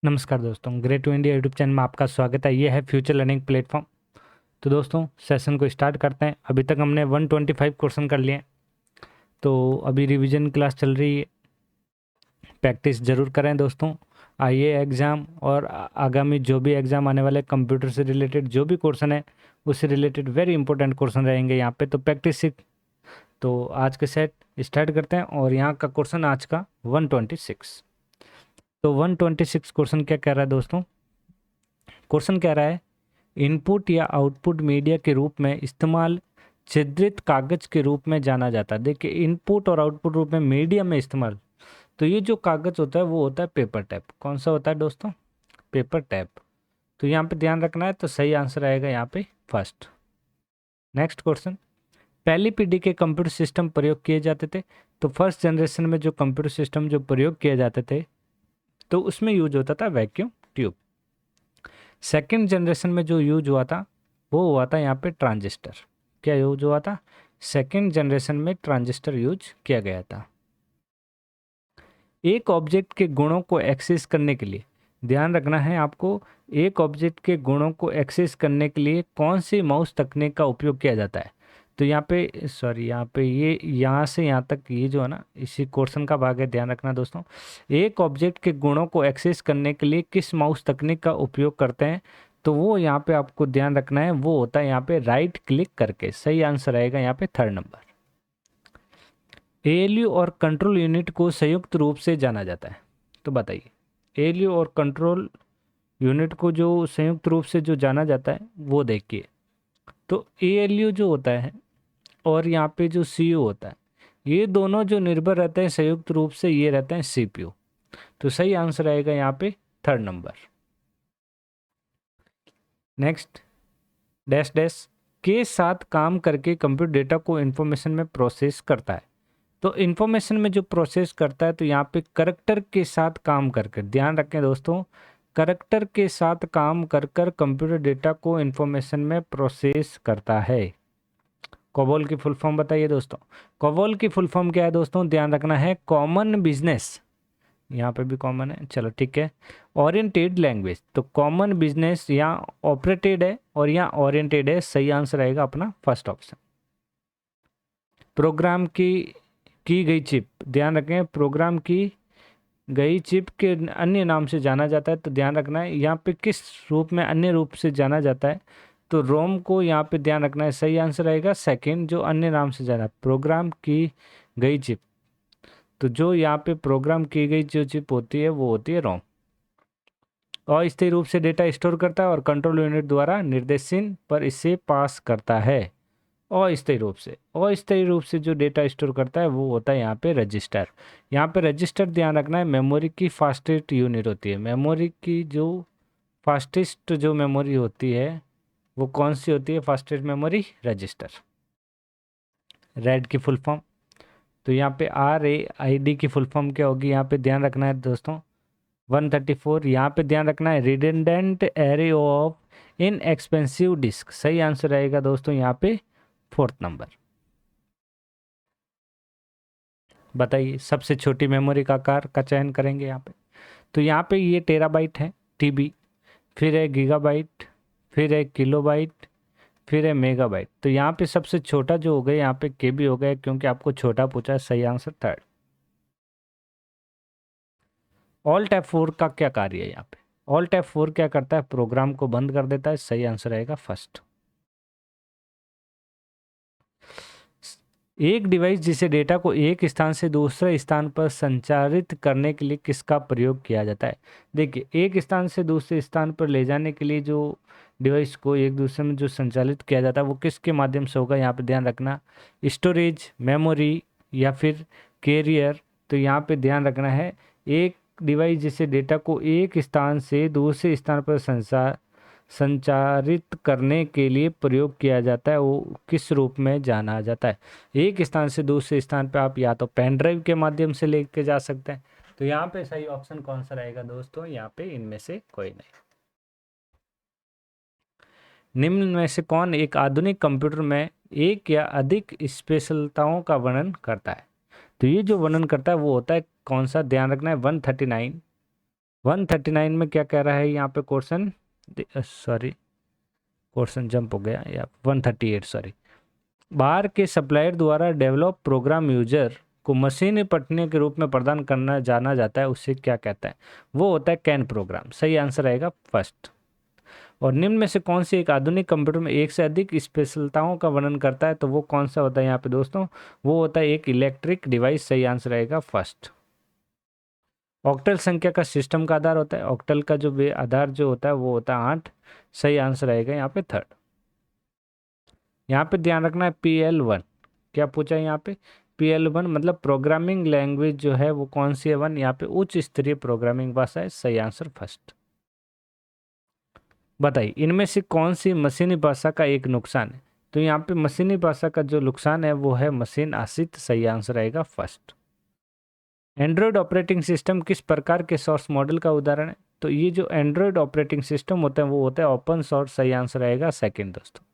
नमस्कार दोस्तों, great to India YouTube channel में आपका स्वागत है। ये है फ्यूचर लर्निंग प्लेटफॉर्म। तो दोस्तों सेशन को स्टार्ट करते हैं। अभी तक हमने 125 क्वेश्चन कर लिए हैं, तो अभी रिवीजन क्लास चल रही है। प्रैक्टिस ज़रूर करें दोस्तों। आईए एग्ज़ाम और आगामी जो भी एग्ज़ाम आने वाले कंप्यूटर से रिलेटेड जो भी क्वेश्चन है उससे रिलेटेड वेरी इंपॉर्टेंट क्वेश्चन रहेंगे यहाँ पे, तो प्रैक्टिस सीख। तो आज के सेट स्टार्ट करते हैं और यहाँ का क्वेश्चन आज का 126। तो 126 क्वेश्चन क्या कह रहा है दोस्तों? क्वेश्चन कह रहा है इनपुट या आउटपुट मीडिया के रूप में इस्तेमाल छिद्रित कागज के रूप में जाना जाता है। देखिए, इनपुट और आउटपुट रूप में मीडिया में इस्तेमाल, तो ये जो कागज होता है वो होता है पेपर टैप। कौन सा होता है दोस्तों? Paper tap. तो यहाँ पे ध्यान रखना है, तो सही आंसर आएगा यहाँ पे फर्स्ट। नेक्स्ट क्वेश्चन, पहली पीढ़ी के कंप्यूटर सिस्टम प्रयोग किए जाते थे। तो फर्स्ट जनरेशन में जो कंप्यूटर सिस्टम जो प्रयोग किए जाते थे तो उसमें यूज होता था वैक्यूम ट्यूब। सेकेंड जनरेशन में जो यूज हुआ था वो हुआ था यहाँ पे ट्रांजिस्टर। क्या यूज हुआ था? सेकेंड जनरेशन में ट्रांजिस्टर यूज किया गया था। एक ऑब्जेक्ट के गुणों को एक्सेस करने के लिए, ध्यान रखना है आपको, एक ऑब्जेक्ट के गुणों को एक्सेस करने के लिए कौन सी माउस तकनीक का उपयोग किया जाता है? तो यहाँ पे सॉरी, यहाँ पे ये यहाँ से यहाँ तक ये जो है ना, इसी क्वेश्चन का भाग है, ध्यान रखना दोस्तों। एक ऑब्जेक्ट के गुणों को एक्सेस करने के लिए किस माउस तकनीक का उपयोग करते हैं? तो वो यहाँ पे आपको ध्यान रखना है, वो होता है यहाँ पे राइट क्लिक करके। सही आंसर आएगा यहाँ पे थर्ड नंबर। एएलयू और कंट्रोल यूनिट को संयुक्त रूप से जाना जाता है। तो बताइए, एएलयू और कंट्रोल यूनिट को जो संयुक्त रूप से जो जाना जाता है वो देखिए। तो एएलयू जो होता है और यहाँ पे जो सीयू होता है, ये दोनों जो निर्भर रहते हैं संयुक्त रूप से, ये रहते हैं सीपीयू। तो सही आंसर आएगा यहाँ पे third number. Next, dash dash के साथ काम करके कंप्यूटर डेटा को इन्फॉर्मेशन में प्रोसेस करता है। तो इन्फॉर्मेशन में जो प्रोसेस करता है, तो यहाँ पे करैक्टर के साथ काम कर कर, ध्यान रखें दोस्तों, करैक्टर के साथ काम कर कर कंप्यूटर डेटा को इन्फॉर्मेशन में प्रोसेस करता है। कोबोल की फुल फॉर्म बताइए दोस्तों। कोबोल की फुल फॉर्म क्या है दोस्तों? ध्यान रखना है, कॉमन बिजनेस, यहाँ पे भी कॉमन है, चलो ठीक है, ओरिएंटेड लैंग्वेज। तो कॉमन बिजनेस यहाँ ऑपरेटेड है और यहाँ ओरिएंटेड है। सही आंसर आएगा अपना फर्स्ट ऑप्शन। प्रोग्राम की गई चिप, ध्यान रखें, प्रोग्राम की गई चिप के अन्य नाम से जाना जाता है। तो ध्यान रखना है यहाँ पे किस रूप में अन्य रूप से जाना जाता है, तो रोम को यहाँ पे ध्यान रखना है। सही आंसर आएगा सेकंड, जो अन्य नाम से जाना, प्रोग्राम की गई चिप। तो जो यहाँ पे प्रोग्राम की गई जो चिप होती है वो होती है रोम। अस्थायी रूप से डेटा स्टोर करता है और कंट्रोल यूनिट द्वारा निर्देशन पर इसे पास करता है। अस्थायी रूप से जो डेटा स्टोर करता है वो होता है यहाँ पे रजिस्टर। यहाँ पे रजिस्टर ध्यान रखना है, मेमोरी की फास्टेस्ट यूनिट होती है। मेमोरी की जो फास्टेस्ट जो मेमोरी होती है वो कौन सी होती है? Fastest memory register. रैड की फुल फॉर्म, तो यहाँ पे RAID की फुल फॉर्म क्या होगी? यहाँ पे ध्यान रखना है दोस्तों, 134। यहाँ पे ध्यान रखना है, redundant array of inexpensive disk. सही आंसर आएगा दोस्तों यहाँ पे फोर्थ नंबर। बताइए, सबसे छोटी मेमोरी का आकार का चयन करेंगे यहाँ पे। तो यहाँ पे ये टेराबाइट है, TB, फिर है गीगाबाइट, फिर है किलोबाइट, फिर है मेगाबाइट। तो यहाँ पे सबसे छोटा जो हो गया यहाँ पे KB हो गया, क्योंकि आपको छोटा पूछा है। सही आंसर थर्ड। ऑल्ट F4 का क्या कार्य है यहाँ पे? ऑल्ट F4 क्या करता है? प्रोग्राम को बंद कर देता है। सही आंसर आएगा फर्स्ट। एक डिवाइस जिसे डेटा को एक स्थान से दूसरे स्थान पर संचारित करने के लिए किसका प्रयोग किया जाता है? देखिए, एक स्थान से दूसरे स्थान पर ले जाने के लिए जो डिवाइस को एक दूसरे में जो संचालित किया जाता है वो किसके माध्यम से होगा? यहाँ पे ध्यान रखना, स्टोरेज, मेमोरी या फिर कैरियर। तो यहाँ पे ध्यान रखना है, एक डिवाइस जिसे डेटा को एक स्थान से दूसरे स्थान पर संचारित करने के लिए प्रयोग किया जाता है वो किस रूप में जाना जाता है? एक स्थान से दूसरे स्थान पे आप या तो पेन ड्राइव के माध्यम से लेके जा सकते हैं। तो यहाँ पे सही ऑप्शन कौन सा रहेगा दोस्तों? यहाँ पे इनमें से कोई नहीं। निम्न में से कौन एक आधुनिक कंप्यूटर में एक या अधिक स्पेशलताओं का वर्णन करता है? तो ये जो वर्णन करता है वो होता है कौन सा? ध्यान रखना है, 139, 139 में क्या कह रहा है यहाँ पे क्वेश्चन, सॉरी क्वेश्चन जंप हो गया, या 138 सॉरी। बाहर के सप्लायर द्वारा डेवलप प्रोग्राम यूजर को मशीनी पठनीय के रूप में प्रदान करना जाना जाता है, उससे क्या कहता है? वो होता है कैन प्रोग्राम। सही आंसर आएगा फर्स्ट। और निम्न में से कौन सी एक आधुनिक कंप्यूटर में एक से अधिक स्पेशलताओं का वर्णन करता है? तो वो कौन सा होता है यहाँ पे दोस्तों? वो होता है एक इलेक्ट्रिक डिवाइस। सही आंसर आएगा फर्स्ट। ऑक्टल संख्या का सिस्टम का आधार होता है, ऑक्टल का जो आधार जो होता है वो होता है 8। सही आंसर आएगा यहाँ पे थर्ड। यहाँ पे ध्यान रखना है PL1, क्या पूछा है यहाँ पे? PL1 मतलब प्रोग्रामिंग लैंग्वेज जो है वो कौन सी है? 1। यहाँ पे उच्च स्तरीय प्रोग्रामिंग भाषा है। सही आंसर फर्स्ट। बताइए इनमें से कौन सी मशीनी भाषा का एक नुकसान है? तो यहाँ पे मशीनी भाषा का जो नुकसान है वो है मशीन आश्रित। सही आंसर आएगा फर्स्ट। एंड्रॉयड ऑपरेटिंग सिस्टम किस प्रकार के सोर्स मॉडल का उदाहरण है? तो ये जो एंड्रॉयड ऑपरेटिंग सिस्टम होते हैं वो होता है ओपन सोर्स। सही आंसर आएगा सेकंड दोस्तों।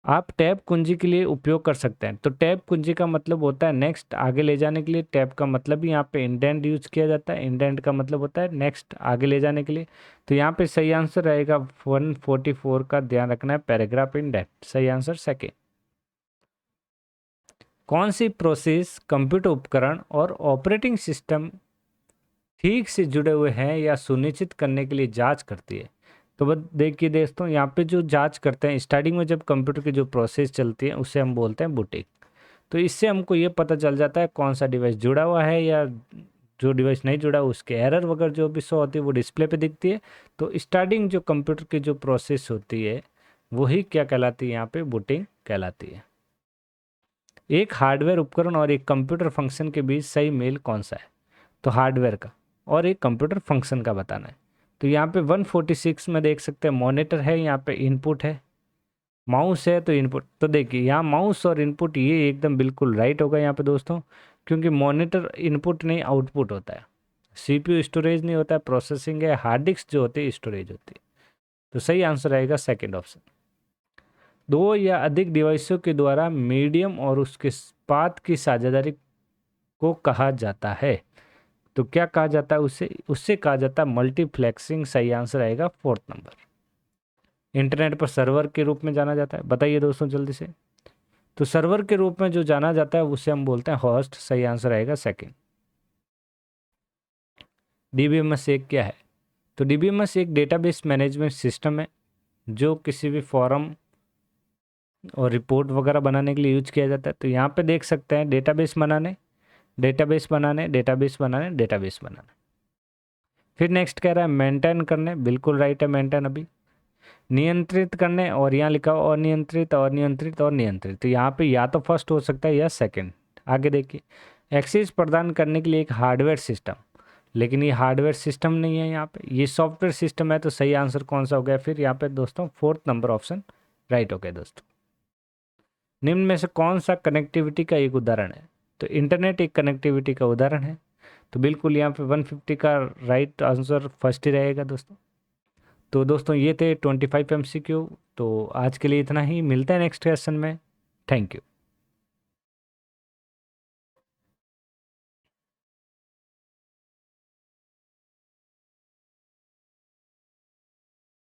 आप टैब कुंजी के लिए उपयोग कर सकते हैं। तो टैब कुंजी का मतलब होता है नेक्स्ट, आगे ले जाने के लिए। टैब का मतलब ही यहाँ पे इंडेंट यूज किया जाता है। इंडेंट का मतलब होता है नेक्स्ट, आगे ले जाने के लिए। तो यहाँ पे सही आंसर रहेगा 144 का, ध्यान रखना है पैराग्राफ इंडेंट। सही आंसर सेकेंड। कौन सी प्रोसेस कंप्यूटर उपकरण और ऑपरेटिंग सिस्टम ठीक से जुड़े हुए हैं या सुनिश्चित करने के लिए जांच करती है? तो बस देखिए दोस्तों, यहाँ पे जो जांच करते हैं स्टार्टिंग में जब कंप्यूटर की जो प्रोसेस चलती है उसे हम बोलते हैं बूटिंग। तो इससे हमको ये पता चल जाता है कौन सा डिवाइस जुड़ा हुआ है या जो डिवाइस नहीं जुड़ा, उसके एरर वगैरह जो भी शो होती है वो डिस्प्ले पे दिखती है। तो स्टार्टिंग जो कंप्यूटर की जो प्रोसेस होती है वही क्या कहलाती है? यहाँ पे बूटिंग कहलाती है। एक हार्डवेयर उपकरण और एक कंप्यूटर फंक्शन के बीच सही मेल कौन सा है? तो हार्डवेयर का और एक कंप्यूटर फंक्शन का बताना है। तो यहाँ पे 146 में देख सकते हैं मॉनिटर है, यहाँ पे इनपुट है, माउस है तो इनपुट। तो देखिए यहाँ माउस और इनपुट ये एकदम बिल्कुल राइट होगा यहाँ पे दोस्तों, क्योंकि मॉनिटर इनपुट नहीं आउटपुट होता है। CPU स्टोरेज नहीं होता है, प्रोसेसिंग है। हार्ड डिस्क जो होती है स्टोरेज होती है। तो सही आंसर आएगा सेकेंड ऑप्शन। दो या अधिक डिवाइसों के द्वारा मीडियम और उसके पाथ की साझेदारी को कहा जाता है। तो क्या कहा जाता है? उससे उससे कहा जाता है मल्टीप्लेक्सिंग। सही आंसर आएगा फोर्थ नंबर। इंटरनेट पर सर्वर के रूप में जाना जाता है। बताइए दोस्तों जल्दी से। तो सर्वर के रूप में जो जाना जाता है उसे हम बोलते हैं होस्ट। सही आंसर आएगा सेकंड। DBMS एक क्या है? तो DBMS एक डेटाबेस मैनेजमेंट सिस्टम है जो किसी भी फॉर्म और रिपोर्ट वगैरह बनाने के लिए यूज किया जाता है। तो यहाँ पे देख सकते हैं डेटाबेस बनाने, डेटाबेस बनाने, डेटाबेस बनाने, डेटाबेस बनाने। फिर नेक्स्ट कह रहा है मेंटेन करने, बिल्कुल राइट है मेंटेन। अभी नियंत्रित करने, और यहाँ लिखा हो अनियंत्रित और नियंत्रित और नियंत्रित। तो यहाँ पे या तो फर्स्ट हो सकता है या सेकंड। आगे देखिए एक्सेस प्रदान करने के लिए एक हार्डवेयर सिस्टम, लेकिन ये हार्डवेयर सिस्टम नहीं है, यहाँ पे ये सॉफ्टवेयर सिस्टम है। तो सही आंसर कौन सा हो गया फिर यहाँ पे दोस्तों? फोर्थ नंबर ऑप्शन राइट हो गया दोस्तों। निम्न में से कौन सा कनेक्टिविटी का एक उदाहरण है? तो इंटरनेट एक कनेक्टिविटी का उदाहरण है। तो बिल्कुल यहाँ पे 150 का राइट आंसर फर्स्ट ही रहेगा दोस्तों। तो दोस्तों ये थे 25 MCQ। तो आज के लिए इतना ही, मिलते हैं नेक्स्ट क्वेश्चन में। Thank you.